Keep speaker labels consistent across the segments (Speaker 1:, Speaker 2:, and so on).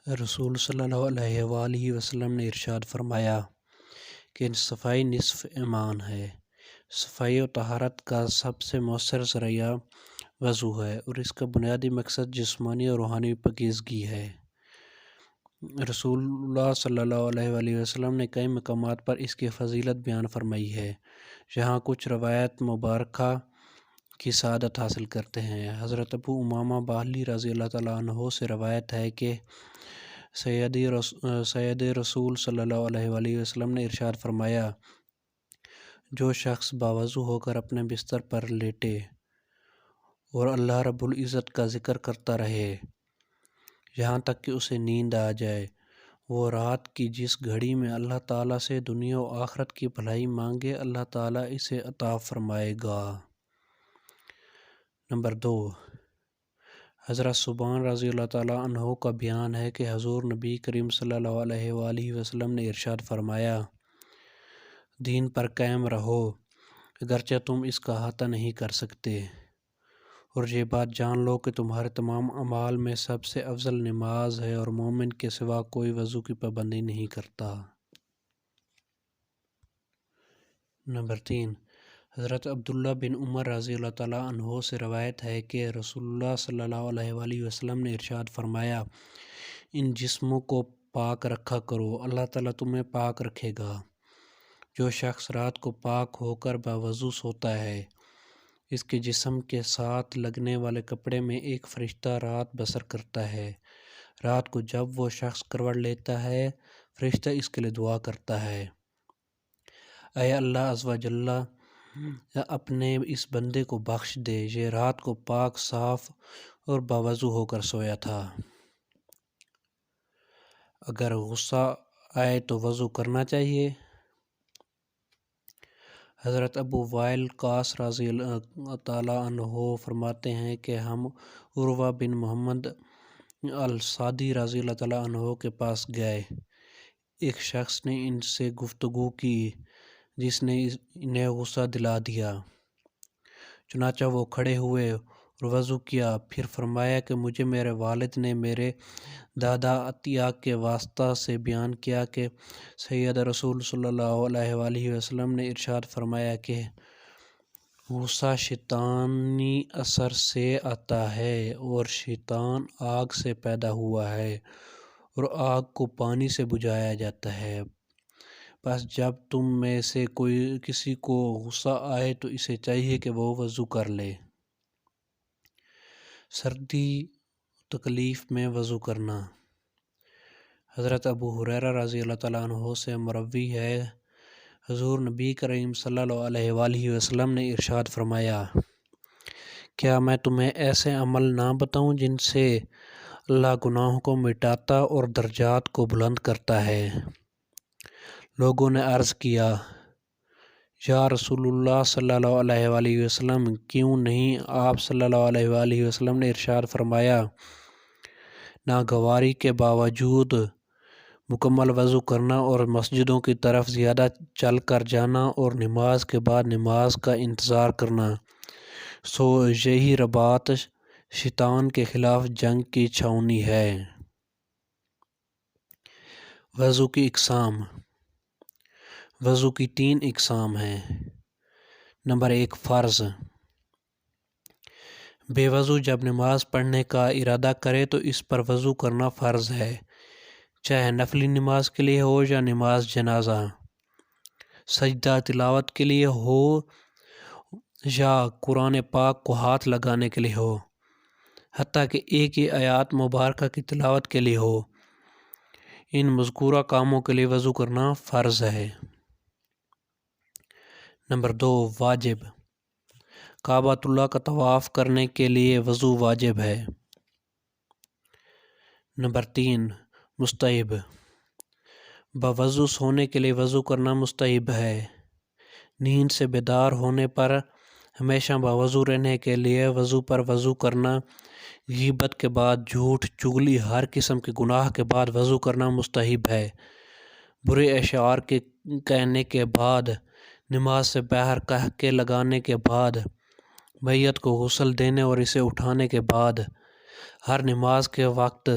Speaker 1: رسول صلی اللہ علیہ وآلہ وسلم نے ارشاد فرمایا کہ صفائی نصف ایمان ہے۔ صفائی و طہارت کا سب سے مؤثر ذریعہ وضو ہے اور اس کا بنیادی مقصد جسمانی اور روحانی پاکیزگی ہے۔ رسول اللہ صلی اللہ علیہ وآلہ وسلم نے کئی مقامات پر اس کی فضیلت بیان فرمائی ہے، جہاں کچھ روایت مبارکہ کی سعادت حاصل کرتے ہیں۔ حضرت ابو امامہ باہلی رضی اللہ تعالیٰ عنہ سے روایت ہے کہ سید رسول صلی اللہ علیہ وآلہ وسلم نے ارشاد فرمایا، جو شخص باوضو ہو کر اپنے بستر پر لیٹے اور اللہ رب العزت کا ذکر کرتا رہے یہاں تک کہ اسے نیند آ جائے، وہ رات کی جس گھڑی میں اللہ تعالیٰ سے دنیا و آخرت کی بھلائی مانگے، اللہ تعالیٰ اسے عطا فرمائے گا۔ نمبر 2، حضرت ثوبان رضی اللہ تعالیٰ عنہ کا بیان ہے کہ حضور نبی کریم صلی اللہ علیہ وآلہ وسلم نے ارشاد فرمایا، دین پر قائم رہو اگرچہ تم اس کا احاطہ نہیں کر سکتے، اور یہ بات جان لو کہ تمہارے تمام اعمال میں سب سے افضل نماز ہے اور مومن کے سوا کوئی وضو کی پابندی نہیں کرتا۔ نمبر 3، حضرت عبداللہ بن عمر رضی اللہ تعالیٰ عنہ سے روایت ہے کہ رسول اللہ صلی اللہ علیہ وآلہ وسلم نے ارشاد فرمایا، ان جسموں کو پاک رکھا کرو، اللہ تعالیٰ تمہیں پاک رکھے گا۔ جو شخص رات کو پاک ہو کر باوضو سوتا ہے، اس کے جسم کے ساتھ لگنے والے کپڑے میں ایک فرشتہ رات بسر کرتا ہے۔ رات کو جب وہ شخص کروٹ لیتا ہے، فرشتہ اس کے لیے دعا کرتا ہے، اے اللہ عز و جل، اپنے اس بندے کو بخش دے، یہ رات کو پاک، صاف اور باوضو ہو کر سویا تھا۔ اگر غصہ آئے تو وضو کرنا چاہیے۔ حضرت ابو وائل قاص رضی اللہ تعالیٰ عنہ فرماتے ہیں کہ ہم عروہ بن محمد السعدی رضی اللہ تعالیٰ عنہ کے پاس گئے۔ ایک شخص نے ان سے گفتگو کی جس نے انہیں غصہ دلا دیا، چنانچہ وہ کھڑے ہوئے اور وضو کیا، پھر فرمایا کہ مجھے میرے والد نے میرے دادا عطیہ کے واسطہ سے بیان کیا کہ سید رسول صلی اللہ علیہ وآلہ وسلم نے ارشاد فرمایا کہ غصہ شیطانی اثر سے آتا ہے اور شیطان آگ سے پیدا ہوا ہے اور آگ کو پانی سے بجھایا جاتا ہے، بس جب تم میں سے کسی کو غصہ آئے تو اسے چاہیے کہ وہ وضو کر لے۔ سردی تکلیف میں وضو کرنا۔ حضرت ابو ہریرہ رضی اللہ تعالیٰ عنہ سے مروی ہے، حضور نبی کریم صلی اللہ علیہ وآلہ وسلم نے ارشاد فرمایا، کیا میں تمہیں ایسے عمل نہ بتاؤں جن سے اللہ گناہوں کو مٹاتا اور درجات کو بلند کرتا ہے؟ لوگوں نے عرض کیا، یا رسول اللہ صلی اللہ علیہ وآلہ وسلم، کیوں نہیں؟ آپ صلی اللہ علیہ وآلہ وسلم نے ارشاد فرمایا، ناگواری کے باوجود مکمل وضو کرنا اور مسجدوں کی طرف زیادہ چل کر جانا اور نماز کے بعد نماز کا انتظار کرنا، سو یہی رباط شیطان کے خلاف جنگ کی چھاؤنی ہے۔ وضو کی اقسام۔ وضو کی 3 اقسام ہیں۔ نمبر 1، فرض۔ بے وضو جب نماز پڑھنے کا ارادہ کرے تو اس پر وضو کرنا فرض ہے، چاہے نفلی نماز کے لیے ہو یا نماز جنازہ، سجدہ تلاوت کے لیے ہو یا قرآن پاک کو ہاتھ لگانے کے لیے ہو، حتیٰ کہ ایک ہی آیات مبارکہ کی تلاوت کے لیے ہو، ان مذکورہ کاموں کے لیے وضو کرنا فرض ہے۔ نمبر 2، واجب۔ کعبۃ اللہ کا طواف کرنے کے لیے وضو واجب ہے۔ نمبر 3، مستحب۔ باوضو سونے کے لیے وضو کرنا مستحب ہے۔ نیند سے بیدار ہونے پر ہمیشہ باوضو رہنے کے لیے وضو پر وضو کرنا، غیبت کے بعد جھوٹ، چغلی، ہر قسم کے گناہ کے بعد وضو کرنا مستحب ہے۔ برے اشعار کے کہنے کے بعد، نماز سے باہر قہقہے لگانے کے بعد، میت کو غسل دینے اور اسے اٹھانے کے بعد، ہر نماز کے وقت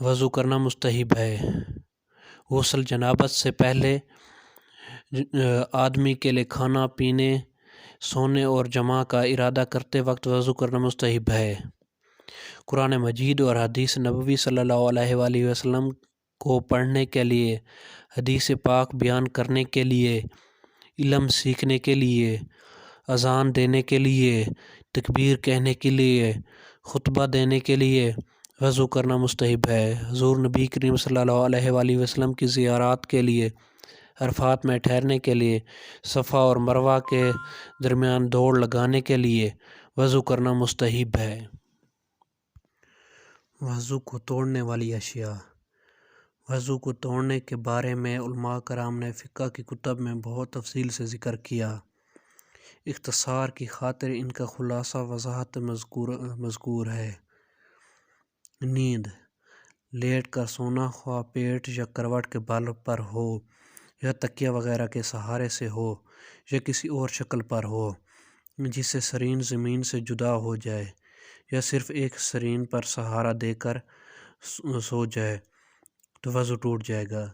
Speaker 1: وضو کرنا مستحب ہے۔ غسل جنابت سے پہلے آدمی کے لیے کھانا پینے، سونے اور جماع کا ارادہ کرتے وقت وضو کرنا مستحب ہے۔ قرآن مجید اور حدیث نبوی صلی اللہ علیہ وآلہ وسلم کو پڑھنے کے لیے، حدیث پاک بیان کرنے کے لیے، علم سیکھنے کے لیے، اذان دینے کے لیے، تکبیر کہنے کے لیے، خطبہ دینے کے لیے وضو کرنا مستحب ہے۔ حضور نبی کریم صلی اللہ علیہ وآلہ وسلم کی زیارات کے لیے، عرفات میں ٹھہرنے کے لیے، صفا اور مروہ کے درمیان دوڑ لگانے کے لیے وضو کرنا مستحب ہے۔ وضو کو توڑنے والی اشیاء۔ وضو کو توڑنے کے بارے میں علماء کرام نے فقہ کی کتب میں بہت تفصیل سے ذکر کیا۔ اختصار کی خاطر ان کا خلاصہ وضاحت مذکور ہے۔ نیند، لیٹ کر سونا، خواہ پیٹ یا کروٹ کے بل پر ہو، یا تکیہ وغیرہ کے سہارے سے ہو، یا کسی اور شکل پر ہو جس سے سرین زمین سے جدا ہو جائے، یا صرف ایک سرین پر سہارا دے کر سو جائے تو وضو ٹوٹ جائے گا۔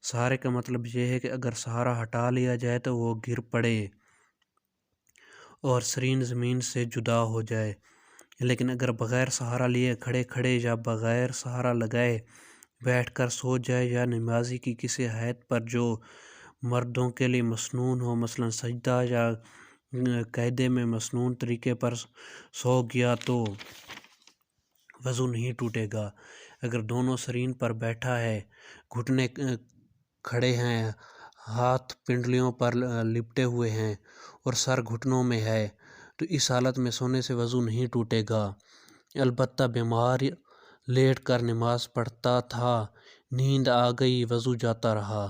Speaker 1: سہارے کا مطلب یہ ہے کہ اگر سہارا ہٹا لیا جائے تو وہ گر پڑے اور سرین زمین سے جدا ہو جائے، لیکن اگر بغیر سہارا لیے کھڑے کھڑے یا بغیر سہارا لگائے بیٹھ کر سو جائے، یا نمازی کی کسی حیت پر جو مردوں کے لیے مسنون ہو، مثلا سجدہ یا قاعدے میں مسنون طریقے پر سو گیا تو وضو نہیں ٹوٹے گا۔ اگر دونوں سرین پر بیٹھا ہے، گھٹنے کھڑے ہیں، ہاتھ پنڈلیوں پر لپٹے ہوئے ہیں اور سر گھٹنوں میں ہے تو اس حالت میں سونے سے وضو نہیں ٹوٹے گا۔ البتہ بیمار لیٹ کر نماز پڑھتا تھا، نیند آ گئی، وضو جاتا رہا۔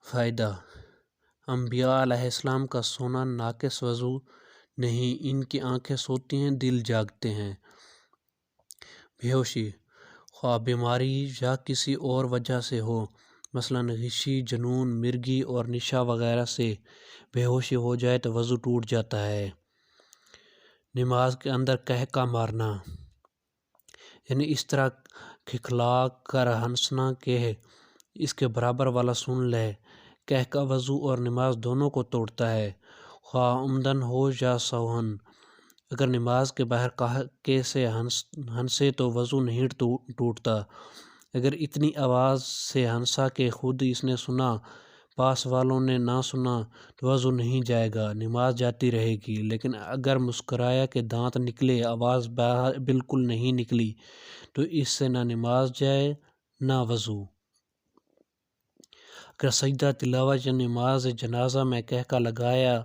Speaker 1: فائدہ: انبیاء علیہ السلام کا سونا ناقص وضو نہیں، ان کی آنکھیں سوتی ہیں، دل جاگتے ہیں۔ بے ہوشی، خواہ بیماری یا کسی اور وجہ سے ہو، مثلا غشی، جنون، مرگی اور نشہ وغیرہ سے بے ہوشی ہو جائے تو وضو ٹوٹ جاتا ہے۔ نماز کے اندر قہقہ مارنا، یعنی اس طرح کھکھلا کر ہنسنا کہ اس کے برابر والا سن لے۔ قہقہ وضو اور نماز دونوں کو توڑتا ہے، خواہ عمدن ہو یا سہون۔ اگر نماز کے باہر قہقے سے ہنسے تو وضو نہیں ٹوٹتا۔ اگر اتنی آواز سے ہنسا کہ خود اس نے سنا، پاس والوں نے نہ سنا تو وضو نہیں جائے گا، نماز جاتی رہے گی۔ لیکن اگر مسکرایا کہ دانت نکلے، آواز بالکل نہیں نکلی تو اس سے نہ نماز جائے نہ وضو۔ اگر سجدہ تلاوت یا نماز جنازہ میں قہقہ لگایا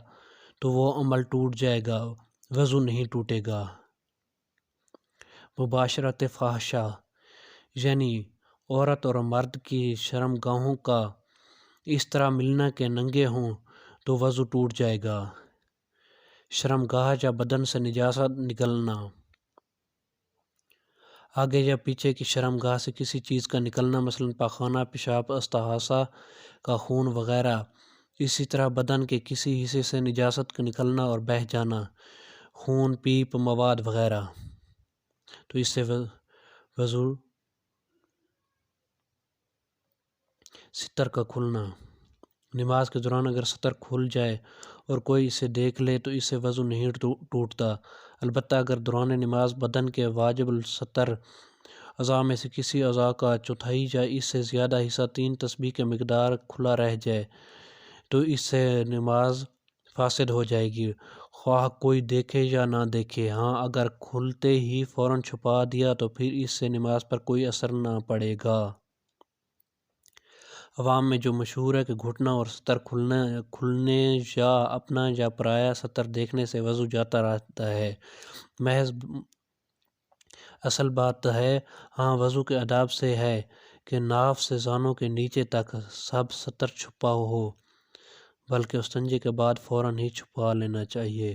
Speaker 1: تو وہ عمل ٹوٹ جائے گا، وضو نہیں ٹوٹے گا۔ مباشرت فاحشہ، یعنی عورت اور مرد کی شرمگاہوں کا اس طرح ملنا کہ ننگے ہوں تو وضو ٹوٹ جائے گا۔ شرمگاہ یا بدن سے نجاست نکلنا، آگے یا پیچھے کی شرمگاہ سے کسی چیز کا نکلنا، مثلا پاخانہ، پیشاب، استحاضہ کا خون وغیرہ۔ اسی طرح بدن کے کسی حصے سے نجاست کا نکلنا اور بہہ جانا، خون، پیپ، مواد وغیرہ، تو اس سے وضو۔ ستر کا کھلنا، نماز کے دوران اگر ستر کھل جائے اور کوئی اسے دیکھ لے تو اس سے وضو نہیں ٹوٹتا، البتہ اگر دوران نماز بدن کے واجب الستر اعضاء میں سے کسی اعضاء کا چوتھائی یا اس سے زیادہ حصہ 3 تسبیح کے مقدار کھلا رہ جائے تو اس سے نماز فاسد ہو جائے گی، خواہ کوئی دیکھے یا نہ دیکھے۔ ہاں، اگر کھلتے ہی فوراً چھپا دیا تو پھر اس سے نماز پر کوئی اثر نہ پڑے گا۔ عوام میں جو مشہور ہے کہ گھٹنا اور ستر کھلنے یا اپنا یا پرایا ستر دیکھنے سے وضو جاتا رہتا ہے، محض اصل بات ہے ہاں وضو کے آداب سے ہے کہ ناف سے زانوں کے نیچے تک سب ستر چھپا ہو، بلکہ استنجے کے بعد فوراً ہی چھپا لینا چاہیے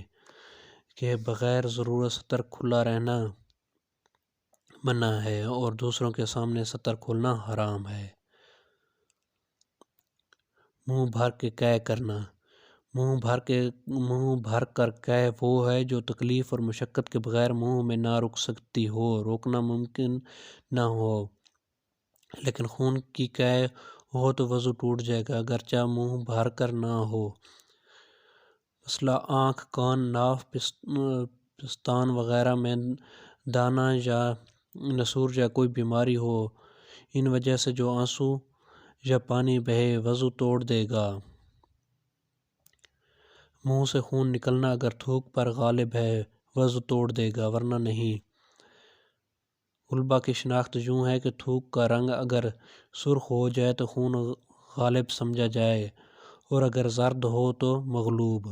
Speaker 1: کہ بغیر ضرورت ستر کھلا رہنا منع ہے اور دوسروں کے سامنے ستر کھولنا حرام ہے۔ منہ بھر کے قے کرنا، منہ بھر کر کہہ وہ ہے جو تکلیف اور مشقت کے بغیر منہ میں نہ رک سکتی ہو، روکنا ممکن نہ ہو، لیکن خون کی کہہ ہو تو وضو ٹوٹ جائے گا اگرچہ منہ بھر کر نہ ہو۔ مثلا آنکھ، کان، ناف، پستان وغیرہ میں دانہ یا نسور یا کوئی بیماری ہو، ان وجہ سے جو آنسو یا پانی بہے وضو توڑ دے گا۔ منہ سے خون نکلنا اگر تھوک پر غالب ہے وضو توڑ دے گا ورنہ نہیں۔ علبہ کی شناخت یوں ہے کہ تھوک کا رنگ اگر سرخ ہو جائے تو خون غالب سمجھا جائے اور اگر زرد ہو تو مغلوب۔